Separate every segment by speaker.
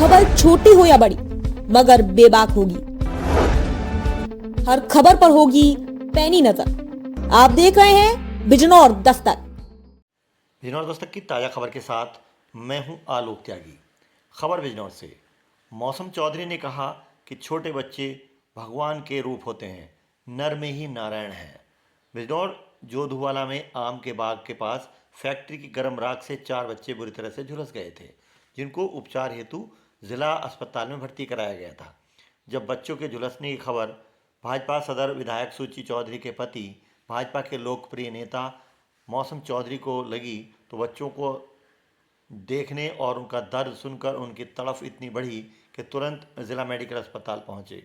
Speaker 1: खबर छोटी हो या बड़ी मगर बेबाक होगी। हर खबर पर होगी पैनी नजर। आप देख रहे हैं बिजनौर दस्तक।
Speaker 2: बिजनौर दस्तक की ताज़ा खबर के साथ मैं हूं आलोक त्यागी। खबर बिजनौर से। मौसम चौधरी ने कहा कि छोटे बच्चे भगवान के रूप होते हैं, नर में ही नारायण हैं। बिजनौर जोधवाला में आम के बाग के पास फैक्ट्री की गर्म राख से 4 बच्चे बुरी तरह से झुलस गए थे, जिनको उपचार हेतु जिला अस्पताल में भर्ती कराया गया था। जब बच्चों के झुलसने की खबर भाजपा सदर विधायक सूची चौधरी के पति, भाजपा के लोकप्रिय नेता मौसम चौधरी को लगी तो बच्चों को देखने और उनका दर्द सुनकर उनकी तड़फ इतनी बढ़ी कि तुरंत जिला मेडिकल अस्पताल पहुंचे।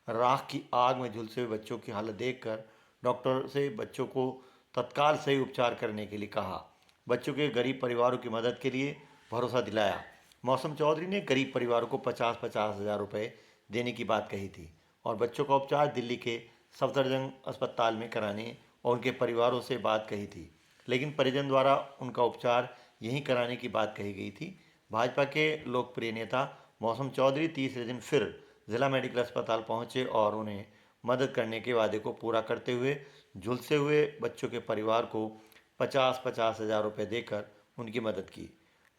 Speaker 2: राख की आग में झुलसे हुए बच्चों की हालत देखकर डॉक्टर से बच्चों को तत्काल सही उपचार करने के लिए कहा। बच्चों के गरीब परिवारों की मदद के लिए भरोसा दिलाया। मौसम चौधरी ने गरीब परिवारों को 50-50 हज़ार रुपये देने की बात कही थी और बच्चों का उपचार दिल्ली के सफदरजंग अस्पताल में कराने और उनके परिवारों से बात कही थी, लेकिन परिजन द्वारा उनका उपचार यहीं कराने की बात कही गई थी। भाजपा के लोकप्रिय नेता मौसम चौधरी तीसरे दिन फिर जिला मेडिकल अस्पताल पहुंचे और उन्हें मदद करने के वादे को पूरा करते हुए झुलसे हुए बच्चों के परिवार को 50-50 हज़ार रुपये देकर उनकी मदद की।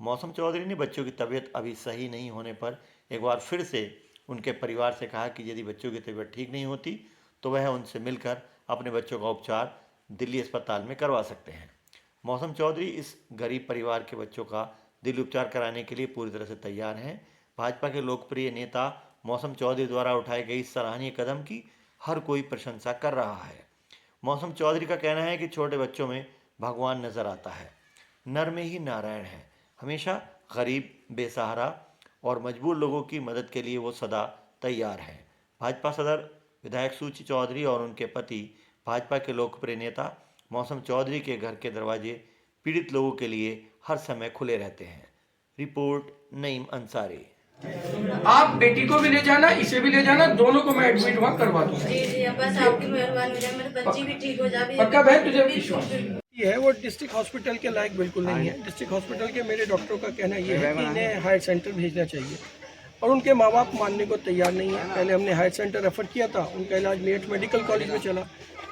Speaker 2: मौसम चौधरी ने बच्चों की तबीयत अभी सही नहीं होने पर एक बार फिर से उनके परिवार से कहा कि यदि बच्चों की तबीयत ठीक नहीं होती तो वह उनसे मिलकर अपने बच्चों का उपचार दिल्ली अस्पताल में करवा सकते हैं। मौसम चौधरी इस गरीब परिवार के बच्चों का दिल्ली उपचार कराने के लिए पूरी तरह से तैयार हैं। भाजपा के लोकप्रिय नेता मौसम चौधरी द्वारा उठाए गए इस सराहनीय कदम की हर कोई प्रशंसा कर रहा है। मौसम चौधरी का कहना है कि छोटे बच्चों में भगवान नजर आता है, नर में ही नारायण है। हमेशा गरीब, बेसहारा और मजबूर लोगों की मदद के लिए वो सदा तैयार हैं। भाजपा सदर विधायक सूची चौधरी और उनके पति, भाजपा के लोकप्रिय नेता मौसम चौधरी के घर के दरवाजे पीड़ित लोगों के लिए हर समय खुले रहते हैं। रिपोर्ट नईम अंसारी।
Speaker 3: आप बेटी को भी ले जाना, इसे भी ले जाना, दोनों को मैं एडमिट वहाँ करवा दूंगा।
Speaker 4: जी, बस आपकी मेहरबानी हो जाए, मेरे बच्ची भी ठीक हो जाए।
Speaker 3: पक्का बहन, तुझे विश्वास है वो डिस्ट्रिक्ट हॉस्पिटल के लायक बिल्कुल नहीं है। डिस्ट्रिक्ट हॉस्पिटल के मेरे डॉक्टरों का कहना ये है कि इन्हें हायर सेंटर भेजना चाहिए और उनके माँ बाप मानने को तैयार नहीं है। पहले हमने हायर सेंटर रेफर किया था, उनका इलाज मेरठ मेडिकल कॉलेज में चला,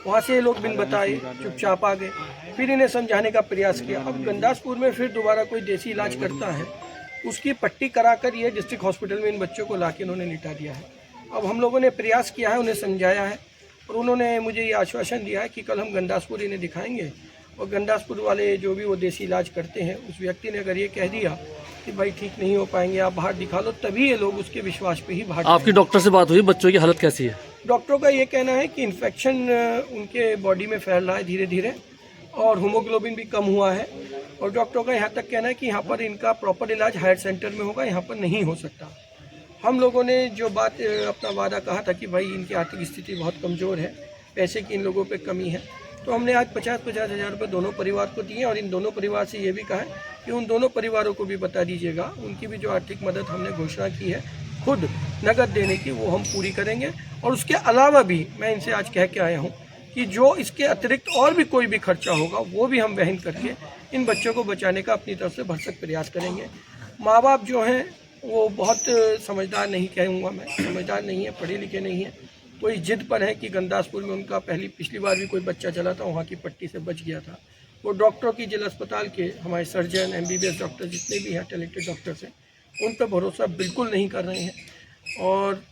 Speaker 3: वहाँ से ये लोग बिन बताए चुपचाप आ गए। फिर इन्हें समझाने का प्रयास किया। अब गंदासपुर में फिर दोबारा कोई देसी इलाज करता है, उसकी पट्टी कराकर ये डिस्ट्रिक्ट हॉस्पिटल में इन बच्चों को लाके इन्होंने लिटा दिया है। अब हम लोगों ने प्रयास किया है, उन्हें समझाया है और उन्होंने मुझे ये आश्वासन दिया है कि कल हम गंदासपुर इन्हें दिखाएंगे और गंदासपुर वाले जो भी वो देसी इलाज करते हैं उस व्यक्ति ने अगर ये कह दिया कि भाई ठीक नहीं हो पाएंगे, आप बाहर दिखा लो, तभी ये लोग उसके विश्वास पे ही बाहर।
Speaker 5: आपकी डॉक्टर से बात हुई, बच्चों की हालत कैसी है?
Speaker 3: डॉक्टरों का ये कहना है कि इन्फेक्शन उनके बॉडी में फैल रहा है धीरे धीरे और हीमोग्लोबिन भी कम हुआ है और डॉक्टरों का यहाँ तक कहना है कि यहाँ पर इनका प्रॉपर इलाज हायर सेंटर में होगा, यहाँ पर नहीं हो सकता। हम लोगों ने जो बात अपना वादा कहा था कि भाई इनकी आर्थिक स्थिति बहुत कमज़ोर है, पैसे की इन लोगों पे कमी है, तो हमने आज 50-50 हज़ार रुपये दोनों परिवार को दिए और इन दोनों परिवार से ये भी कहा है कि उन दोनों परिवारों को भी बता दीजिएगा, उनकी भी जो आर्थिक मदद हमने घोषणा की है खुद नकद देने की, वो हम पूरी करेंगे। और उसके अलावा भी मैं इनसे आज कह के आया हूँ कि जो इसके अतिरिक्त और भी कोई भी खर्चा होगा वो भी हम वहन करके इन बच्चों को बचाने का अपनी तरफ से भरसक प्रयास करेंगे। माँ बाप जो हैं वो बहुत समझदार नहीं कहूँगा मैं, समझदार नहीं है, पढ़े लिखे नहीं है, तो इस जिद पर है कि गंदासपुर में उनका पिछली बार भी कोई बच्चा चला था, वहाँ की पट्टी से बच गया था। वो डॉक्टरों की जिला अस्पताल के हमारे सर्जन, MBBS डॉक्टर जितने भी हैं टैलेंटेड डॉक्टर्स हैं, उन पर भरोसा बिल्कुल नहीं कर रहे हैं और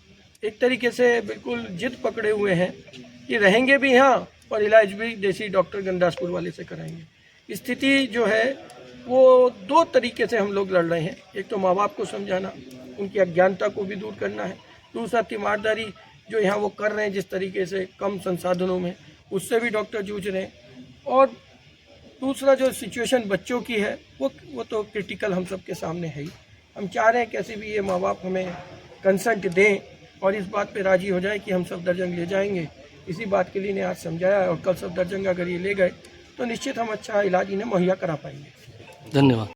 Speaker 3: एक तरीके से बिल्कुल जिद पकड़े हुए हैं कि रहेंगे भी यहाँ और इलाज भी देसी डॉक्टर गंदासपुर वाले से कराएंगे। स्थिति जो है वो 2 तरीके से हम लोग लड़ रहे हैं। एक तो माँ बाप को समझाना, उनकी अज्ञानता को भी दूर करना है। दूसरा तीमारदारी जो यहाँ वो कर रहे हैं जिस तरीके से कम संसाधनों में, उससे भी डॉक्टर जूझ रहे हैं। और दूसरा जो सिचुएशन बच्चों की है वो तो क्रिटिकल हम सबके सामने है ही। हम चाह रहे हैं कैसे भी ये माँ बाप हमें कंसेंट दें और इस बात पे राजी हो जाए कि हम सफदरजंग ले जाएंगे। इसी बात के लिए इन्हें आज समझाया और कल सफदरजंग अगर ये ले गए तो निश्चित हम अच्छा इलाज इन्हें मुहैया करा पाएंगे।
Speaker 5: धन्यवाद।